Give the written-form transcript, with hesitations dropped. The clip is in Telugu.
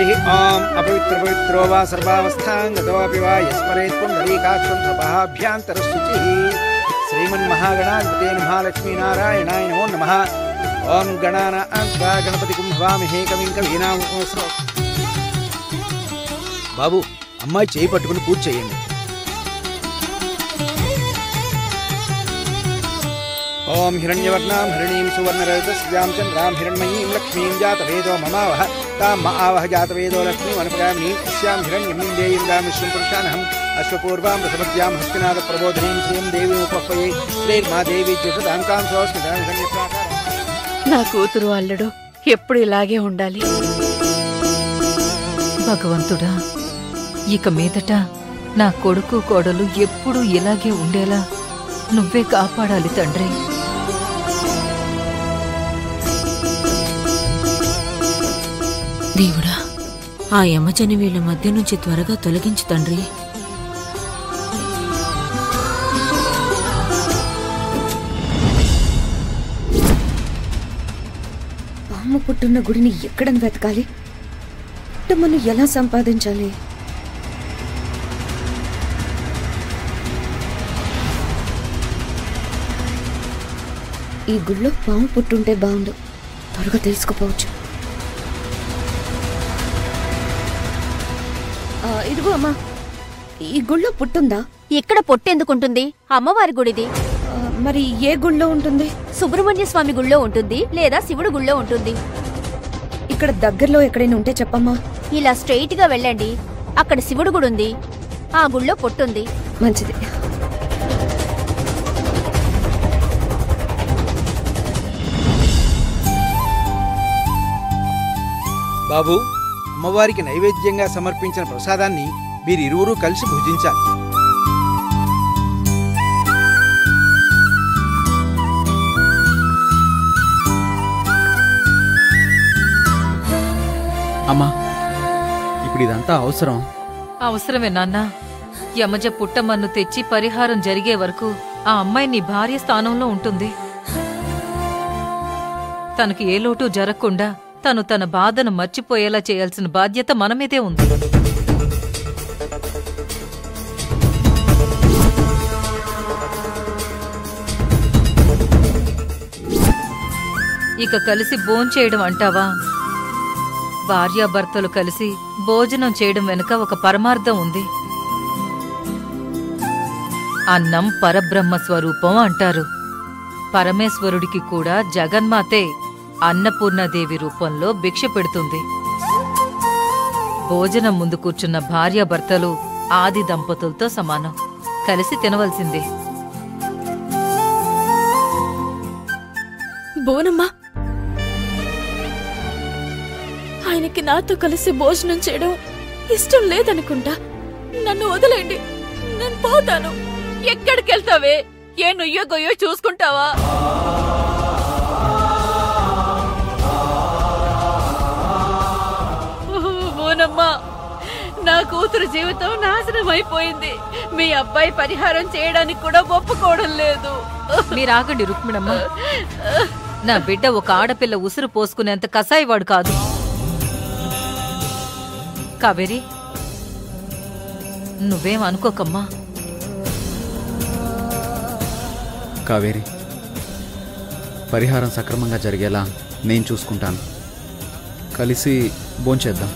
हरि ओम अपवित्रो वा सर्वावस्थांगतोऽपि वा यस्मरेत् पुण्डरीकाक्षं सपाभ्यान्तरशुचिः श्रीमन्महागणाधिपते महालक्ष्मीनारायणाय नमो नमः। ओम गणानां गणपतिं हवामहे कविं कवीनामुपमश्रवस्तमः। బాబు అమ్మాయి చేయి పట్టుకుని పూజ చేయండి. ఓం హిరణ్యవర్ణాం హరిణీం సువర్ణరజతస్యాం చంద్రాం హిరణ్మయీం లక్ష్మీం జాతవేదో మమావహ తాం ఆవహ జాతవేదో లక్ష్మీం అనుపగామినీం అస్యాం హిరణ్యం దేవీం దామిశ్వం పురుషానహం అశ్వపూర్వాం రసమధ్యాం హస్తినాథ ప్రబోధినీం శ్రీం దేవీం ఉపహ్వయే శ్రీర్మా దేవీ జ్యుషతాం కాంసోస్మితాం హిరణ్యప్రాకారం. నా కూతురు అల్లుడు ఎప్పుడు ఇలాగే ఉండాలి. భగవంతుడా, ఇక మీదట నా కొడుకు కోడలు ఎప్పుడూ ఇలాగే ఉండేలా నువ్వే కాపాడాలి తండ్రి. దేవుడా, ఆ యమజని వీళ్ళ మధ్య నుంచి త్వరగా తొలగించు తండ్రి. పాము పుట్టున్న గుడిని ఎక్కడని వెతకాలి? పుట్టమ్మను ఎలా సంపాదించాలి? ఈ గుళ్ళో పాము పుట్టుంటే బాగుండు, త్వరగా తెలుసుకుపోవచ్చు. ఇదిగో అమ్మా, ఈ గుళ్ళో పుట్టుందా? ఇక్కడ పొట్టెందుకుంటుంది? అమ్మవారి గుడిది. మరి ఏ గుళ్ళో ఉంటుంది? సుబ్రహ్మణ్య స్వామి గుళ్ళో ఉంటుంది, లేదా శివుడు గుళ్ళో ఉంటుంది. ఇక్కడ దగ్గరలో ఎక్కడైనా ఉంటే చెప్పమ్మా. ఇలా స్ట్రెయిట్ గా వెళ్ళండి, అక్కడ శివుడు గుడి ఉంది, ఆ గుళ్ళో పొట్టుంది. మంచిది. బాబు, అమ్మవారికి నైవేద్యంగా సమర్పించిన ప్రసాదాన్ని మీరిరువురూ కలిసి భుజించాలి. అమ్మా, ఇప్పుడు ఇదంతా అవసరమే నాన్న. యమజ పుట్టమన్ను తెచ్చి పరిహారం జరిగే వరకు ఆ అమ్మాయి నీ భార్య స్థానంలో ఉంటుంది. తనకు ఏ లోటు జరగకుండా తను తన బాధను మర్చిపోయేలా చేయాల్సిన బాధ్యత మనమీదే ఉంది. ఇక కలిసి భోంచేయడం అంటావా? భార్యాభర్తలు కలిసి భోజనం చేయడం వెనుక ఒక పరమార్థం ఉంది. అన్నం పరబ్రహ్మ స్వరూపం అంటారు. పరమేశ్వరుడికి కూడా జగన్మాతే అన్నపూర్ణాదేవి రూపంలో భిక్ష పెడుతుంది. భోజనం ముందు కూర్చున్న భార్యాభర్తలు ఆది దంపతులతో సమానం, కలిసి తినవలసిందే. బోనమ్మా, ఆయనకి నాతో కలిసి భోజనం చేయడం ఇష్టం లేదనుకుంటా. నన్ను వదిలేండి, నేను పోతాను. ఎక్కడికెళ్తావే? ఏ నుయ్యో గొయ్యో చూసుకుంటావా? బోనమ్మా, నా కూతురు జీవితం నాశనం అయిపోయింది. మీ అబ్బాయి పరిహారం చేయడానికి కూడా ఒప్పుకోవడం లేదు. మీరాగండి రుక్మిణమ్మ. నా బిడ్డ ఒక ఆడపిల్ల ఉసురు పోసుకునేంత కసాయివాడు కాదు. కావేరి, నువ్వేం అనుకోకమ్మా. కావేరి, పరిహారం సక్రమంగా జరిగేలా నేను చూసుకుంటాను. కలిసి భోంచేద్దాం.